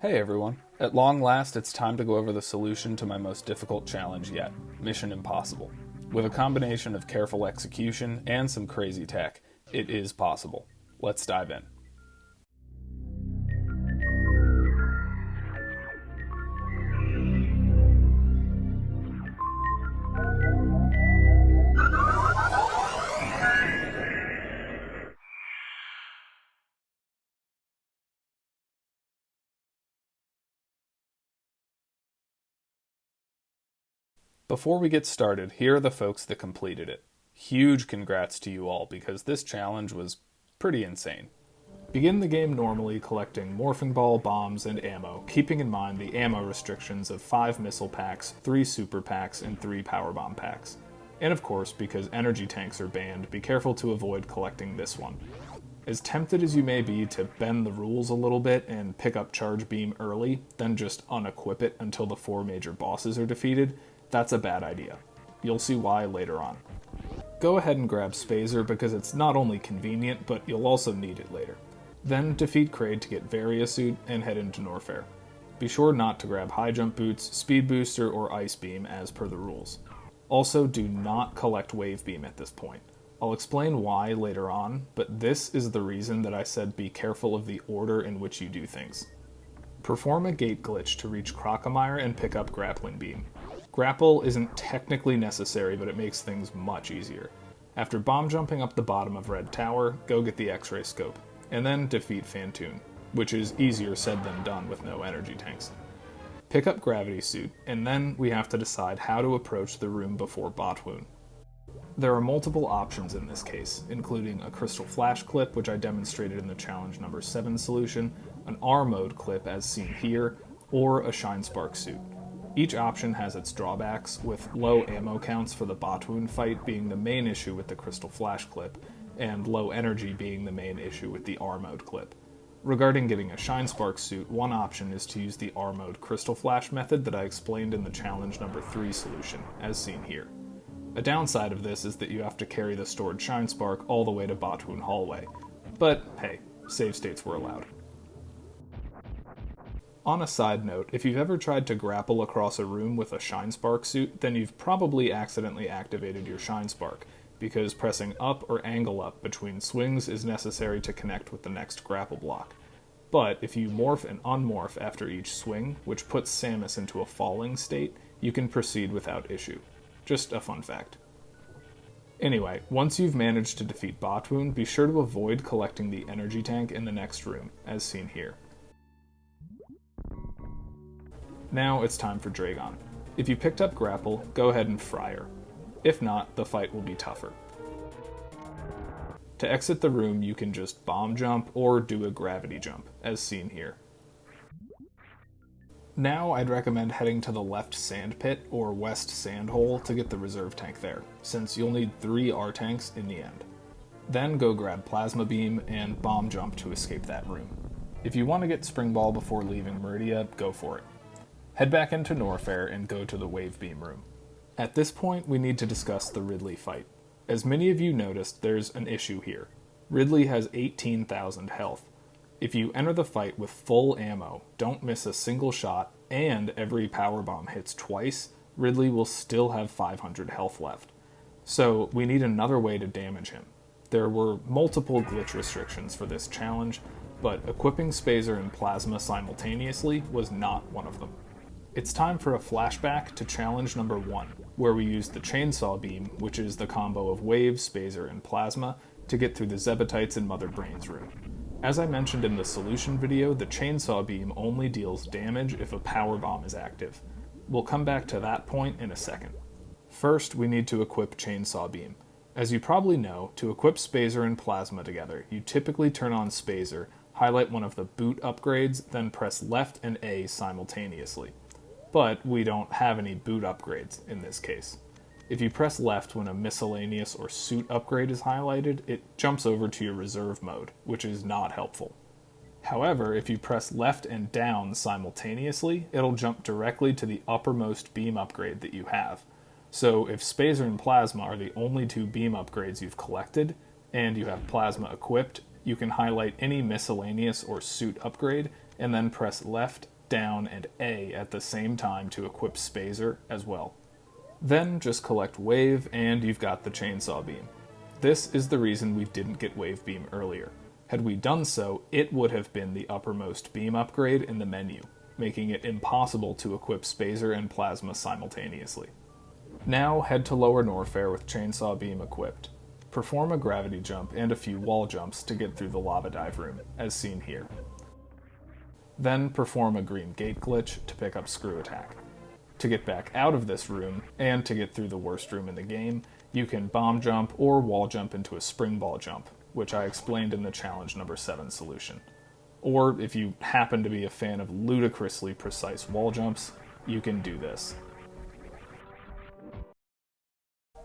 Hey everyone. At long last, it's time to go over the solution to my most difficult challenge yet, Mission Impossible. With a combination of careful execution and some crazy tech, it is possible. Let's dive in. Before we get started, here are the folks that completed it. Huge congrats to you all because this challenge was pretty insane. Begin the game normally collecting morphing ball, bombs, and ammo, keeping in mind the ammo restrictions of 5 missile packs, 3 super packs, and 3 power bomb packs. And of course, because energy tanks are banned, be careful to avoid collecting this one. As tempted as you may be to bend the rules a little bit and pick up charge beam early, then just unequip it until the 4 major bosses are defeated, that's a bad idea. You'll see why later on. Go ahead and grab Spazer because it's not only convenient, but you'll also need it later. Then defeat Kraid to get Variasuit and head into Norfair. Be sure not to grab High Jump Boots, Speed Booster, or Ice Beam as per the rules. Also, do not collect Wave Beam at this point. I'll explain why later on, but this is the reason that I said be careful of the order in which you do things. Perform a gate glitch to reach Crocomire and pick up Grappling Beam. Grapple isn't technically necessary, but it makes things much easier. After bomb jumping up the bottom of Red Tower, go get the X-ray scope, and then defeat Phantoon, which is easier said than done with no energy tanks. Pick up Gravity Suit, and then we have to decide how to approach the room before Botwoon. There are multiple options in this case, including a Crystal Flash clip, which I demonstrated in the challenge number 7 solution, an R-mode clip as seen here, or a Shine Spark suit. Each option has its drawbacks, with low ammo counts for the Botwoon fight being the main issue with the Crystal Flash clip, and low energy being the main issue with the R-mode clip. Regarding getting a Shine Spark suit, one option is to use the R-mode Crystal Flash method that I explained in the challenge number 3 solution, as seen here. A downside of this is that you have to carry the stored Shine Spark all the way to Botwoon Hallway, but hey, save states were allowed. On a side note, if you've ever tried to grapple across a room with a Shine Spark suit, then you've probably accidentally activated your Shine Spark, because pressing up or angle up between swings is necessary to connect with the next grapple block. But if you morph and unmorph after each swing, which puts Samus into a falling state, you can proceed without issue. Just a fun fact. Anyway, once you've managed to defeat Botwoon, be sure to avoid collecting the energy tank in the next room, as seen here. Now it's time for Dragon. If you picked up Grapple, go ahead and fry her. If not, the fight will be tougher. To exit the room, you can just bomb jump or do a gravity jump, as seen here. Now I'd recommend heading to the left sand pit or west sand hole to get the reserve tank there, since you'll need 3 R-tanks in the end. Then go grab Plasma Beam and bomb jump to escape that room. If you want to get Spring Ball before leaving Meridia, go for it. Head back into Norfair and go to the Wave Beam room. At this point, we need to discuss the Ridley fight. As many of you noticed, there's an issue here. Ridley has 18,000 health. If you enter the fight with full ammo, don't miss a single shot, and every power bomb hits twice, Ridley will still have 500 health left. So we need another way to damage him. There were multiple glitch restrictions for this challenge, but equipping Spazer and Plasma simultaneously was not one of them. It's time for a flashback to challenge number 1, where we used the Chainsaw Beam, which is the combo of Wave, Spazer, and Plasma, to get through the Zebatites and Mother Brain's room. As I mentioned in the solution video, the Chainsaw Beam only deals damage if a power bomb is active. We'll come back to that point in a second. First, we need to equip Chainsaw Beam. As you probably know, to equip Spazer and Plasma together, you typically turn on Spazer, highlight one of the boot upgrades, then press left and A simultaneously. But we don't have any boot upgrades in this case. If you press left when a miscellaneous or suit upgrade is highlighted, it jumps over to your reserve mode, which is not helpful. However, if you press left and down simultaneously, it'll jump directly to the uppermost beam upgrade that you have. So if Spazer and Plasma are the only 2 beam upgrades you've collected, and you have Plasma equipped, you can highlight any miscellaneous or suit upgrade, and then press left down, and A at the same time to equip Spazer as well. Then just collect Wave and you've got the Chainsaw Beam. This is the reason we didn't get Wave Beam earlier. Had we done so, it would have been the uppermost beam upgrade in the menu, making it impossible to equip Spazer and Plasma simultaneously. Now head to Lower Norfair with Chainsaw Beam equipped. Perform a gravity jump and a few wall jumps to get through the lava dive room, as seen here. Then perform a green gate glitch to pick up Screw Attack. To get back out of this room, and to get through the worst room in the game, you can bomb jump or wall jump into a spring ball jump, which I explained in the challenge number 7 solution. Or if you happen to be a fan of ludicrously precise wall jumps, you can do this.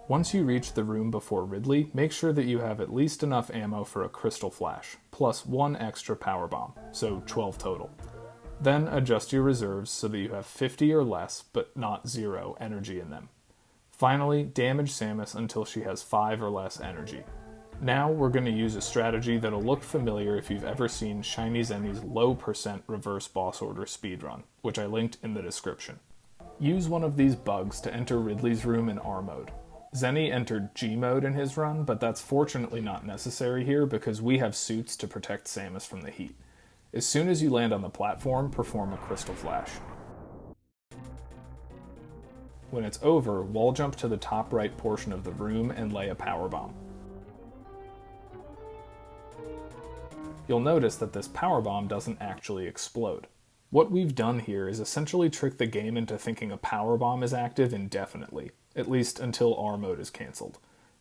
Once you reach the room before Ridley, make sure that you have at least enough ammo for a Crystal Flash, plus 1 extra power bomb, so 12 total. Then adjust your reserves so that you have 50 or less, but not 0, energy in them. Finally, damage Samus until she has 5 or less energy. Now we're going to use a strategy that'll look familiar if you've ever seen Shiny Zenny's low % reverse boss order speedrun, which I linked in the description. Use one of these bugs to enter Ridley's room in R mode. Zenny entered G mode in his run, but that's fortunately not necessary here because we have suits to protect Samus from the heat. As soon as you land on the platform, perform a Crystal Flash. When it's over, wall jump to the top right portion of the room and lay a power bomb. You'll notice that this power bomb doesn't actually explode. What we've done here is essentially trick the game into thinking a power bomb is active indefinitely, at least until R mode is cancelled.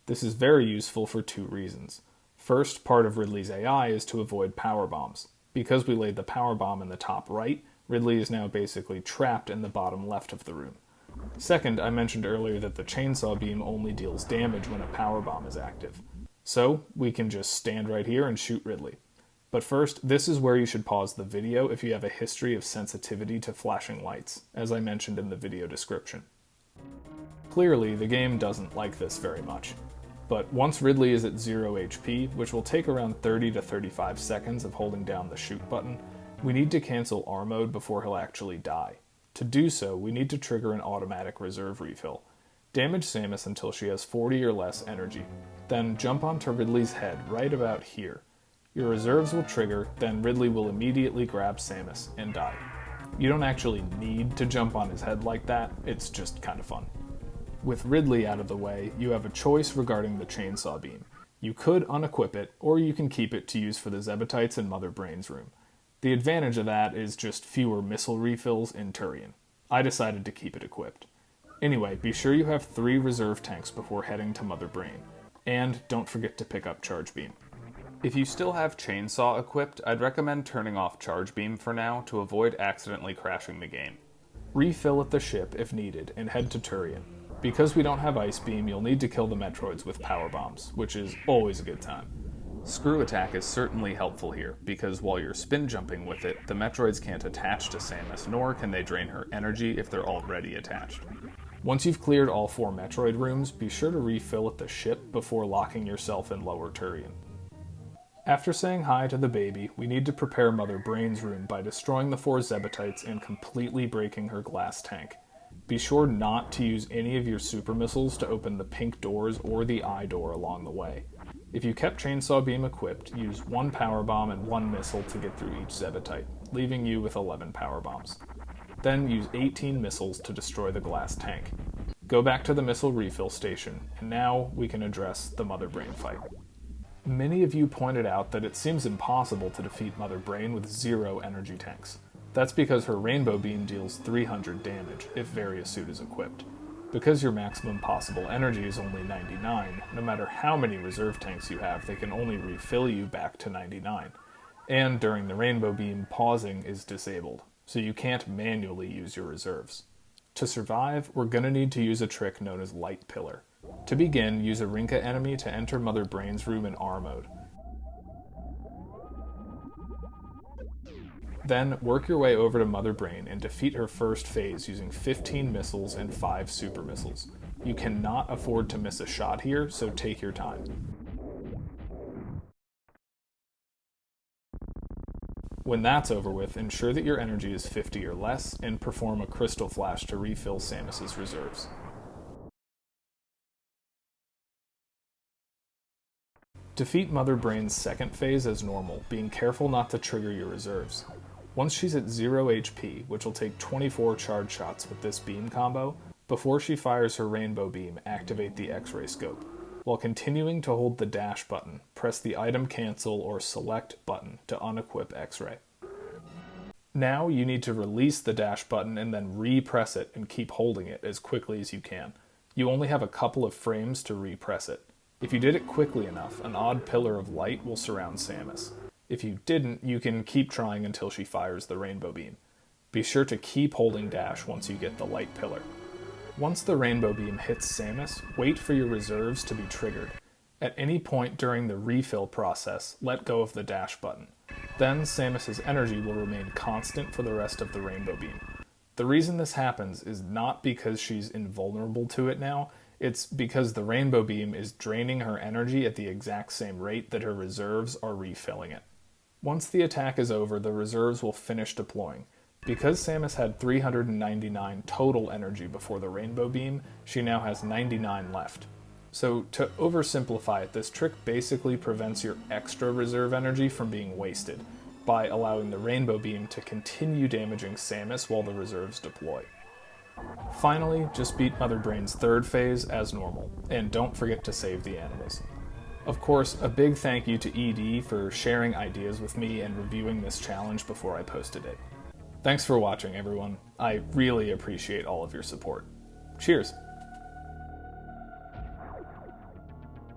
This is very useful for 2 reasons. First, part of Ridley's AI is to avoid power bombs. Because we laid the power bomb in the top right, Ridley is now basically trapped in the bottom left of the room. Second, I mentioned earlier that the Chainsaw Beam only deals damage when a power bomb is active. So, we can just stand right here and shoot Ridley. But first, this is where you should pause the video if you have a history of sensitivity to flashing lights, as I mentioned in the video description. Clearly, the game doesn't like this very much. But once Ridley is at 0 HP, which will take around 30 to 35 seconds of holding down the shoot button, we need to cancel R mode before he'll actually die. To do so, we need to trigger an automatic reserve refill. Damage Samus until she has 40 or less energy. Then jump onto Ridley's head right about here. Your reserves will trigger, then Ridley will immediately grab Samus and die. You don't actually need to jump on his head like that, it's just kind of fun. With Ridley out of the way, you have a choice regarding the Chainsaw Beam. You could unequip it, or you can keep it to use for the Zebatites in Mother Brain's room. The advantage of that is just fewer missile refills in Turian. I decided to keep it equipped. Anyway, be sure you have 3 reserve tanks before heading to Mother Brain. And don't forget to pick up Charge Beam. If you still have Chainsaw equipped, I'd recommend turning off Charge Beam for now to avoid accidentally crashing the game. Refill at the ship if needed, and head to Turian. Because we don't have Ice Beam, you'll need to kill the Metroids with power bombs, which is always a good time. Screw Attack is certainly helpful here, because while you're spin jumping with it, the Metroids can't attach to Samus, nor can they drain her energy if they're already attached. Once you've cleared all 4 Metroid rooms, be sure to refill at the ship before locking yourself in Lower Turian. After saying hi to the baby, we need to prepare Mother Brain's room by destroying the 4 Zebatites and completely breaking her glass tank. Be sure not to use any of your super missiles to open the pink doors or the eye door along the way. If you kept Chainsaw Beam equipped, use 1 power bomb and 1 missile to get through each Zebatite, leaving you with 11 power bombs. Then use 18 missiles to destroy the glass tank. Go back to the missile refill station, and now we can address the Mother Brain fight. Many of you pointed out that it seems impossible to defeat Mother Brain with 0 energy tanks. That's because her Rainbow Beam deals 300 damage if Variasuit is equipped. Because your maximum possible energy is only 99, no matter how many reserve tanks you have, they can only refill you back to 99. And during the Rainbow Beam, pausing is disabled, so you can't manually use your reserves. To survive, we're going to need to use a trick known as Light Pillar. To begin, use a Rinka enemy to enter Mother Brain's room in R mode. Then, work your way over to Mother Brain and defeat her first phase using 15 missiles and 5 super missiles. You cannot afford to miss a shot here, so take your time. When that's over with, ensure that your energy is 50 or less, and perform a crystal flash to refill Samus's reserves. Defeat Mother Brain's second phase as normal, being careful not to trigger your reserves. Once she's at 0 HP, which will take 24 charge shots with this beam combo, before she fires her rainbow beam, activate the X-ray scope. While continuing to hold the dash button, press the item cancel or select button to unequip X-ray. Now you need to release the dash button and then re-press it and keep holding it as quickly as you can. You only have a couple of frames to re-press it. If you did it quickly enough, an odd pillar of light will surround Samus. If you didn't, you can keep trying until she fires the rainbow beam. Be sure to keep holding dash once you get the light pillar. Once the rainbow beam hits Samus, wait for your reserves to be triggered. At any point during the refill process, let go of the dash button. Then Samus's energy will remain constant for the rest of the rainbow beam. The reason this happens is not because she's invulnerable to it now, it's because the rainbow beam is draining her energy at the exact same rate that her reserves are refilling it. Once the attack is over, the reserves will finish deploying. Because Samus had 399 total energy before the rainbow beam, she now has 99 left. So to oversimplify it, this trick basically prevents your extra reserve energy from being wasted by allowing the rainbow beam to continue damaging Samus while the reserves deploy. Finally, just beat Mother Brain's third phase as normal, and don't forget to save the animals. Of course, a big thank you to ED for sharing ideas with me and reviewing this challenge before I posted it. Thanks for watching, everyone. I really appreciate all of your support. Cheers!